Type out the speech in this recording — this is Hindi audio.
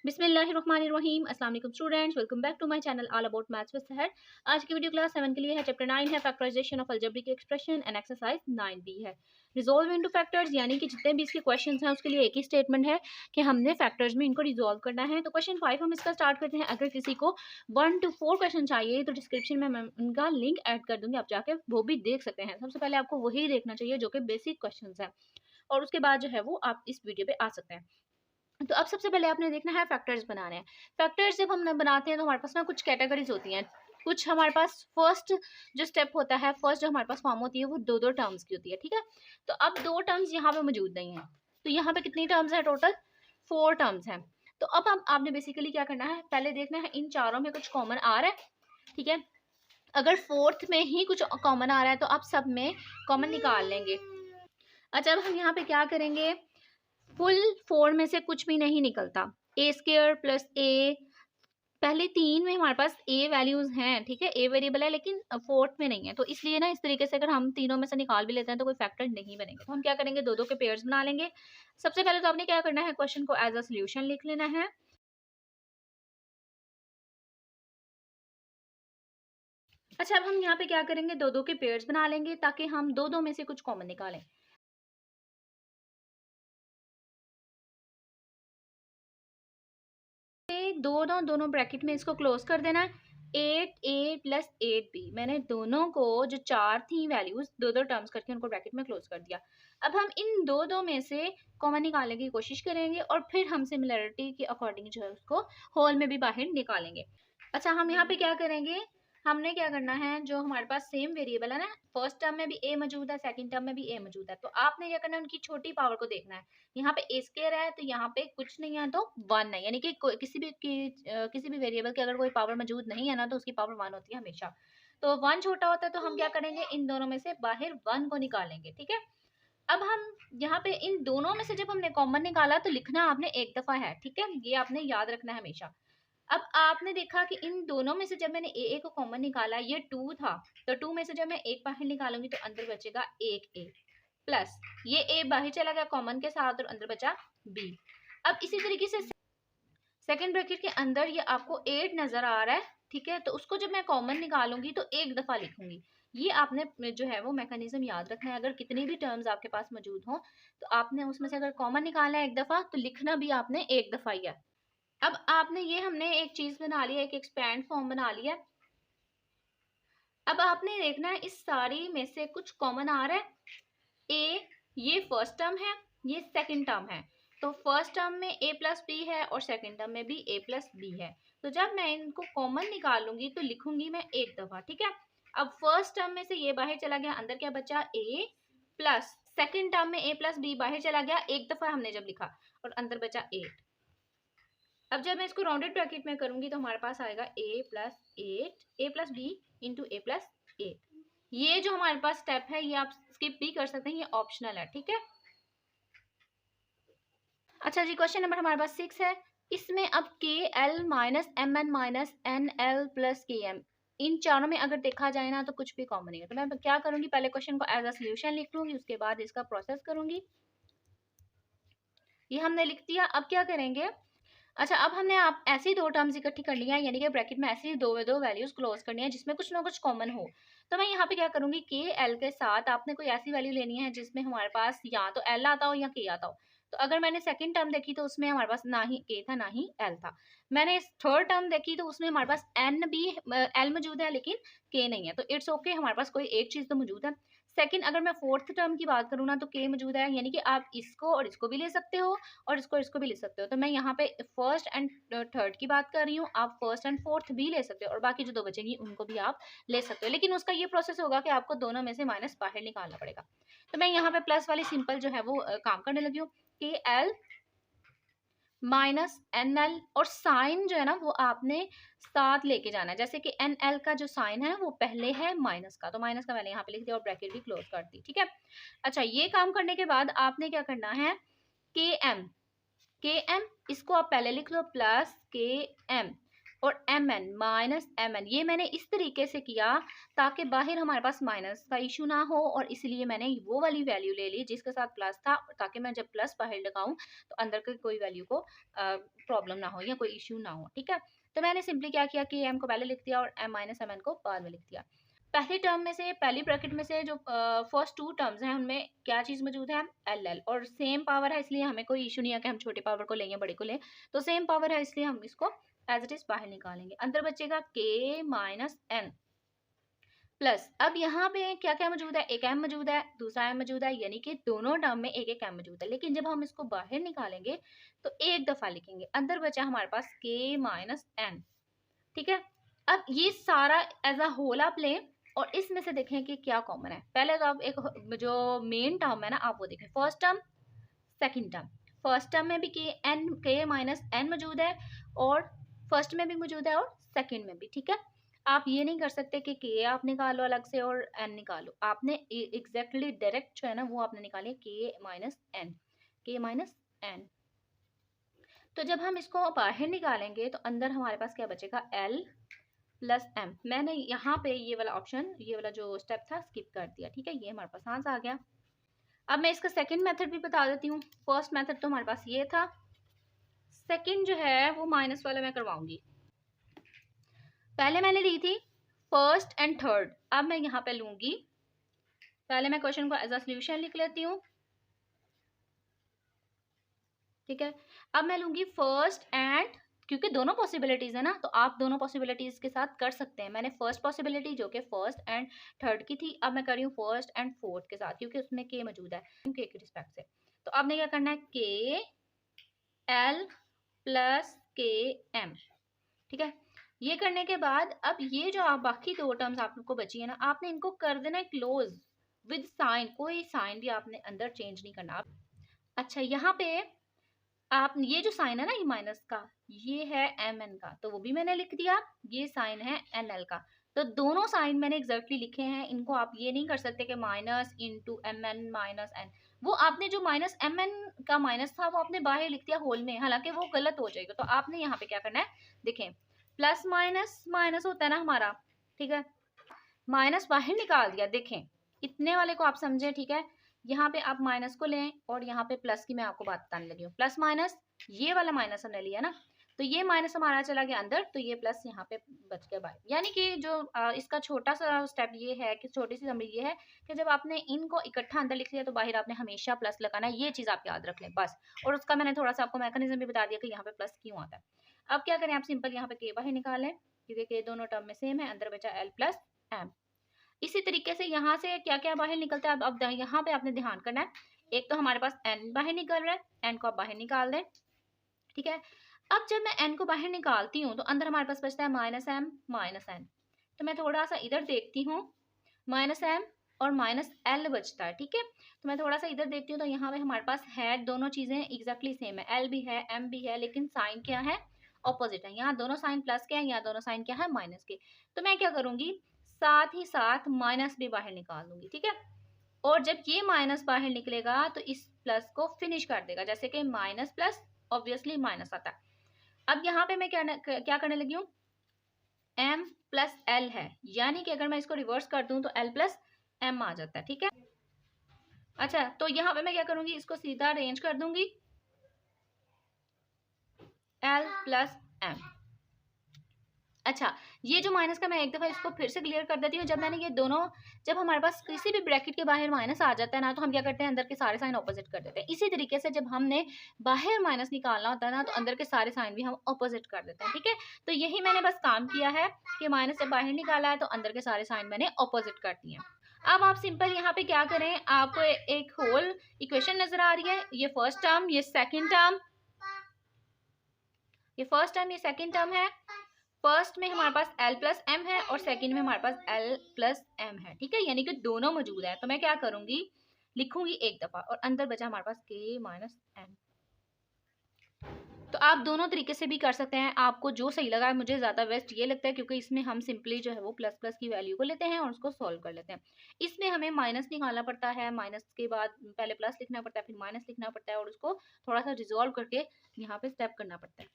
बिस्मिल्लाहिर्रहमानिर्रहीम। अस्सलाम वालेकुम students, welcome back to my channel all about maths with Sahar. आज की वीडियो क्लास 7 के लिए है। चैप्टर 9 है factorisation of algebraic expression and exercise 9b है रिजॉल्व इनटू फैक्टर्स, यानी कि जितने भी इसके क्वेश्चंस हैं उसके लिए एक ही स्टेटमेंट है कि हमने फैक्टर्स में इनको रिजॉल्व करना है। तो क्वेश्चन 5 हम इसका स्टार्ट करते हैं। अगर किसी को 1 to 4 क्वेश्चन चाहिए तो डिस्क्रिप्शन में मैं उनका लिंक ऐड कर दूंगी, आप जाके वो भी देख सकते हैं। सबसे पहले आपको वही देखना चाहिए जो कि बेसिक क्वेश्चन है, और उसके बाद जो है वो आप इस वीडियो पे आ सकते हैं। तो अब सबसे पहले आपने देखना है फैक्टर्स बनाने हैं। फैक्टर्स जब हम बनाते हैं तो हमारे पास ना कुछ कैटेगरीज होती हैं। कुछ हमारे पास फर्स्ट जो स्टेप होता है, फर्स्ट जो हमारे पास फॉर्म होती है वो दो दो टर्म्स की होती है, ठीक है। तो अब दो टर्म्स यहाँ पे मौजूद नहीं है, तो यहाँ पे कितनी टर्म्स है? टोटल 4 टर्म्स हैं। तो अब हम आपने बेसिकली क्या करना है, पहले देखना है इन चारों में कुछ कॉमन आ रहा है, ठीक है। अगर फोर्थ में ही कुछ कॉमन आ रहा है तो आप सब में कॉमन निकाल लेंगे। अच्छा, अब हम यहाँ पे क्या करेंगे, फुल 4 में से कुछ भी नहीं निकलता। ए स्क्वायर प्लस ए, पहले 3 में हमारे पास ए वैल्यूज हैं, ठीक है, ए वेरिएबल है, लेकिन फोर्थ में नहीं है। तो इसलिए ना इस तरीके से अगर हम तीनों में से निकाल भी लेते हैं तो कोई फैक्टर नहीं बनेंगे। तो हम क्या करेंगे, दो दो के पेयर्स बना लेंगे। सबसे पहले तो आपने क्या करना है, क्वेश्चन को एज अ सोल्यूशन लिख लेना है। अच्छा, अब हम यहाँ पे क्या करेंगे, दो दो के पेयर्स बना लेंगे ताकि हम दो दो में से कुछ कॉमन निकालें। दोनों दोनों ब्रैकेट में इसको क्लोज कर देना है। 8a प्लस 8b, मैंने दोनों को जो चार थी वैल्यूज दो दो टर्म्स करके उनको ब्रैकेट में क्लोज कर दिया। अब हम इन दो दो में से कॉमन निकालने की कोशिश करेंगे और फिर हम सिमिलरिटी के अकॉर्डिंग जो है उसको होल में भी बाहर निकालेंगे। अच्छा, हम यहाँ पे क्या करेंगे, हमने क्या करना है, जो हमारे पास सेम वेरिएबल है ना, फर्स्ट टर्म में भी ए मौजूद है, सेकंड टर्म में भी ए मौजूद है, तो आपने क्या करना है, उनकी छोटी पावर को देखना है। यहाँ पे ए स्क्वायर है तो यहाँ पे कुछ नहीं है तो 1 है, यानी कि किसी भी वेरिएबल की अगर कोई पावर मौजूद नहीं है ना तो उसकी पावर 1 होती है हमेशा। तो 1 छोटा होता है, तो हम क्या करेंगे, इन दोनों में से बाहर 1 को निकालेंगे, ठीक है। अब हम यहाँ पे इन दोनों में से जब हमने कॉमन निकाला तो लिखना आपने एक दफा है, ठीक है, ये आपने याद रखना है हमेशा। अब आपने देखा कि इन दोनों में से जब मैंने ए को कॉमन निकाला, ये 2 था, तो 2 में से जब मैं एक बाहर निकालूंगी तो अंदर बचेगा एक ए प्लस ये ए बाहर चला गया कॉमन के साथ और अंदर बचा बी। अब इसी तरीके से सेकंड ब्रैकेट के अंदर ये आपको 8 नजर आ रहा है, ठीक है, तो उसको जब मैं कॉमन निकालूंगी तो एक दफा लिखूंगी। ये आपने जो है वो मैकेनिज्म याद रखना है। अगर कितनी भी टर्म्स आपके पास मौजूद हो तो आपने उसमें से अगर कॉमन निकालना है एक दफा तो लिखना भी आपने एक दफा ही है। अब आपने ये हमने एक चीज बना ली है, एक एक्सपैंड फॉर्म बना लिया। अब आपने देखना है इस सारी में से कुछ कॉमन आ रहा है। ए ये फर्स्ट टर्म है, ये सेकंड टर्म है, तो फर्स्ट टर्म में ए प्लस बी है और सेकंड टर्म में भी ए प्लस बी है। तो जब मैं इनको कॉमन निकालूंगी तो लिखूंगी मैं एक दफा, ठीक है। अब फर्स्ट टर्म में से ये बाहर चला गया, अंदर क्या बचा, ए प्लस सेकंड टर्म में ए प्लस बी बाहर चला गया, एक दफा हमने जब लिखा, और अंदर बचा 8। अब जब मैं इसको राउंडेड ब्रैकेट में करूंगी तो हमारे पास आएगा ए प्लस 8 ए प्लस बी इंटू ए प्लस 8। ये जो हमारे पास स्टेप है ये आप स्किप भी कर सकते हैं, ये ऑप्शनल है, ठीक है। अच्छा जी, क्वेश्चन नंबर हमारे पास 6 है। इसमें अब K L minus M N minus N L plus K M, इन चारों में अगर देखा जाए ना तो कुछ भी कॉमन नहीं है। तो मैं क्या करूंगी, पहले क्वेश्चन को एज अ सोल्यूशन लिख लूंगी, उसके बाद इसका प्रोसेस करूंगी। ये हमने लिख दिया। अब क्या करेंगे, अच्छा, अब हमने आप ऐसी दो टर्म्स इकट्ठी कर लिया है, यानी कि ब्रैकेट में ऐसी दो वैल्यूज क्लोज करनी है जिसमें कुछ ना कुछ कॉमन हो। तो मैं यहाँ पे क्या करूंगी, के एल के साथ आपने कोई ऐसी वैल्यू लेनी है जिसमें हमारे पास या तो एल आता हो या के आता हो। तो अगर मैंने सेकंड टर्म देखी तो उसमें हमारे पास ना ही के था ना ही एल था। मैंने थर्ड टर्म देखी तो उसमें हमारे पास एन भी एल मौजूद है लेकिन के नहीं है, तो इट्स ओके, हमारे पास कोई एक चीज तो मौजूद है। सेकंड, अगर मैं फोर्थ टर्म की बात करूँ ना तो के मौजूद है, यानी कि आप इसको और इसको भी ले सकते हो और इसको भी ले सकते हो। तो मैं यहाँ पे फर्स्ट एंड थर्ड की बात कर रही हूँ, आप फर्स्ट एंड फोर्थ भी ले सकते हो और बाकी जो दो बचेंगी उनको भी आप ले सकते हो, लेकिन उसका ये प्रोसेस होगा कि आपको दोनों में से माइनस बाहर निकालना पड़ेगा। तो मैं यहाँ पे प्लस वाली सिंपल जो है वो काम करने लगी हूँ, के एल माइनस एन एल, और साइन जो है ना वो आपने साथ लेके जाना है। जैसे कि एन एल का जो साइन है वो पहले है माइनस का, तो माइनस का मैंने यहाँ पे लिख दिया और ब्रैकेट भी क्लोज कर दी, ठीक है। अच्छा, ये काम करने के बाद आपने क्या करना है, के एम इसको आप पहले लिख लो प्लस के एम, और mn माइनस mn, ये मैंने इस तरीके से किया ताकि बाहर हमारे पास माइनस का इशू ना हो, और इसलिए मैंने वो वाली वैल्यू ले ली जिसके साथ प्लस था, ताकि मैं जब प्लस बाहर लगाऊं तो अंदर की कोई वैल्यू को प्रॉब्लम ना हो या कोई इशू ना हो। ठीक है, तो मैंने सिंपली क्या किया कि m को पहले लिख दिया और m माइनस mn को बाद में लिख दिया। पहले टर्म में से, पहली ब्रैकेट में से जो फर्स्ट टू टर्म्स हैं उनमें क्या चीज़ मौजूद है, एल एल, और सेम पावर है इसलिए हमें कोई इशू नहीं है कि हम छोटे पावर को लें या बड़े को लें, तो सेम पावर है इसलिए हम इसको एज इट इज बाहर निकालेंगे। अंदर बचेगा k माइनस एन प्लस, अब यहाँ पे क्या क्या मौजूद है, एक m मौजूद है, दूसरा m मौजूद है, यानी कि दोनों टर्म में एक एक m मौजूद है। लेकिन जब हम इसको बाहर निकालेंगे तो एक दफा लिखेंगे। अंदर बचा हमारे पास k माइनस एन। ठीक है, अब ये सारा एज अ होल आप लें और इसमें से देखें कि क्या कॉमन है। पहले तो आप एक जो मेन टर्म है ना आप वो देखें, first term second term. First term में भी के माइनस एन मौजूद है, और फर्स्ट में भी मौजूद है और सेकंड में भी। ठीक है, आप ये नहीं कर सकते कि के आप निकालो अलग से और एन निकालो, आपने एग्जैक्टली डायरेक्ट जो है ना वो आपने निकाली के माइनस एन, के माइनस एन। तो जब हम इसको बाहर निकालेंगे तो अंदर हमारे पास क्या बचेगा, एल प्लस एम। मैंने यहाँ पे ये वाला ऑप्शन, ये वाला जो स्टेप था स्किप कर दिया। ठीक है, ये हमारे पास आंसर आ गया। अब मैं इसका सेकंड मेथड भी बता देती हूँ। फर्स्ट मेथड तो हमारे पास ये था, सेकंड जो है वो माइनस वाला मैं करवाऊंगी। पहले मैंने ली थी फर्स्ट एंड थर्ड, अब मैं यहाँ पे लूंगी, पहले मैं क्वेश्चन को एज अ सोल्यूशन लिख लेती हूँ। ठीक है, अब मैं लूंगी फर्स्ट एंड, क्योंकि दोनों पॉसिबिलिटीज है ना तो आप दोनों पॉसिबिलिटीज के साथ कर सकते हैं। मैंने फर्स्ट पॉसिबिलिटी जो कि फर्स्ट एंड थर्ड की थी, अब मैं कर रही हूँ फर्स्ट एंड फोर्थ के साथ, क्योंकि उसमें के मौजूद है के के रिस्पेक्ट से। तो आपने क्या करना है, के एल प्लस के एम। ठीक है, ये करने के बाद अब ये जो आप बाकी दो टर्म्स आपको बची है ना, आपने इनको कर देना है क्लोज विद साइन, कोई साइन भी आपने अंदर चेंज नहीं करना। अच्छा, यहाँ पे आप ये जो साइन है ना ये माइनस का, ये है एम एन का, तो वो भी मैंने लिख दिया। ये साइन है एन एल का, तो दोनों साइन मैंने एग्जैक्टली लिखे हैं। इनको आप ये नहीं कर सकते कि minus into M N minus N, वो आपने जो माइनस एम एन का माइनस था वो आपने बाहर लिख दिया होल में, हालांकि वो गलत हो जाएगा। तो आपने यहाँ पे क्या करना है, देखें प्लस माइनस माइनस होता है ना हमारा, ठीक है, माइनस बाहर निकाल दिया। देखें इतने वाले को आप समझे, ठीक है, यहाँ पे आप माइनस को लें और यहाँ पे प्लस की मैं आपको बात बताने लगी हूँ। प्लस माइनस, ये वाला माइनस हमने लिया ना, तो ये माइनस हमारा चला गया अंदर, तो ये प्लस यहाँ पे बच गया बाहर। यानी कि जो इसका छोटा सा स्टेप ये है कि छोटी सी समरी ये है कि जब आपने इनको इकट्ठा अंदर लिख लिया तो बाहर आपने हमेशा प्लस लगाना है। ये चीज आप याद रख लें बस, और उसका मैंने थोड़ा सा आपको मैकेनिज्म भी बता दिया कि यहाँ पे प्लस क्यों आता है। अब क्या करें, आप सिंपल यहाँ पे के बाहर निकालें, क्योंकि के दोनों टर्म में सेम है, अंदर बचा एल प्लस एम। इसी तरीके से यहाँ से क्या क्या बाहर निकलता है, अब यहाँ पे आपने ध्यान करना है। एक तो हमारे पास n बाहर निकल रहा है, n को आप बाहर निकाल दें। ठीक है, अब जब मैं n को बाहर निकालती हूँ तो अंदर हमारे पास बचता है माइनस एम माइनस एन। तो मैं थोड़ा सा इधर देखती हूँ, माइनस एम और माइनस एल बचता है। ठीक है, तो मैं थोड़ा सा इधर देखती हूँ तो यहाँ पे हमारे पास है दोनों चीजें एग्जैक्टली सेम है, एल भी है एम भी है, लेकिन साइन क्या है, ऑपोजिट है। यहाँ दोनों साइन प्लस के हैं, यहाँ दोनों साइन क्या है, माइनस के। तो मैं क्या करूंगी, साथ ही साथ माइनस भी बाहर निकाल दूंगी। ठीक है, और जब ये माइनस बाहर निकलेगा तो इस प्लस को फिनिश कर देगा, जैसे कि माइनस प्लस ऑब्वियसली माइनस आता है। अब यहाँ पे मैं क्या करने लगी हूँ, m प्लस एल है, यानी कि अगर मैं इसको रिवर्स कर दूं तो l प्लस m आ जाता है। ठीक है, अच्छा तो यहाँ पे मैं क्या करूंगी, इसको सीधा अरेंज कर दूंगी, l प्लस m। अच्छा, ये जो माइनस का मैं एक दफा इसको फिर से क्लियर कर देती हूँ। जब मैंने ये दोनों, जब हमारे पास किसी भी ब्रैकेट के बाहर माइनस आ जाता है ना, तो हम क्या करते हैं, अंदर के सारे साइन ऑपोजिट कर देते हैं। इसी तरीके से जब हमने बाहर माइनस निकालना होता है ना, तो अंदर के सारे साइन भी हम ऑपोजिट कर देते हैं। ठीक है, तो यही मैंने बस काम किया है कि माइनस जब बाहर निकाला है तो अंदर के सारे साइन मैंने ऑपोजिट कर दिए। अब आप सिंपल यहाँ पे क्या करें, आपको एक होल इक्वेशन नजर आ रही है, ये फर्स्ट टर्म, ये सेकेंड टर्म, ये फर्स्ट टर्म, ये सेकेंड टर्म है। फर्स्ट में हमारे पास l प्लस एम है और सेकंड में हमारे पास l प्लस एम है। ठीक है, यानी कि दोनों मौजूद है। तो मैं क्या करूंगी, लिखूंगी एक दफा और अंदर बचा हमारे पास k माइनस एम। तो आप दोनों तरीके से भी कर सकते हैं, आपको जो सही लगा है। मुझे ज्यादा बेस्ट ये लगता है क्योंकि इसमें हम सिंपली जो है वो प्लस प्लस की वैल्यू को लेते हैं और उसको सॉल्व कर लेते हैं। इसमें हमें माइनस निकालना पड़ता है, माइनस के बाद पहले प्लस लिखना पड़ता है, फिर माइनस लिखना पड़ता है और उसको थोड़ा सा रिजॉल्व करके यहाँ पे स्टेप करना पड़ता है।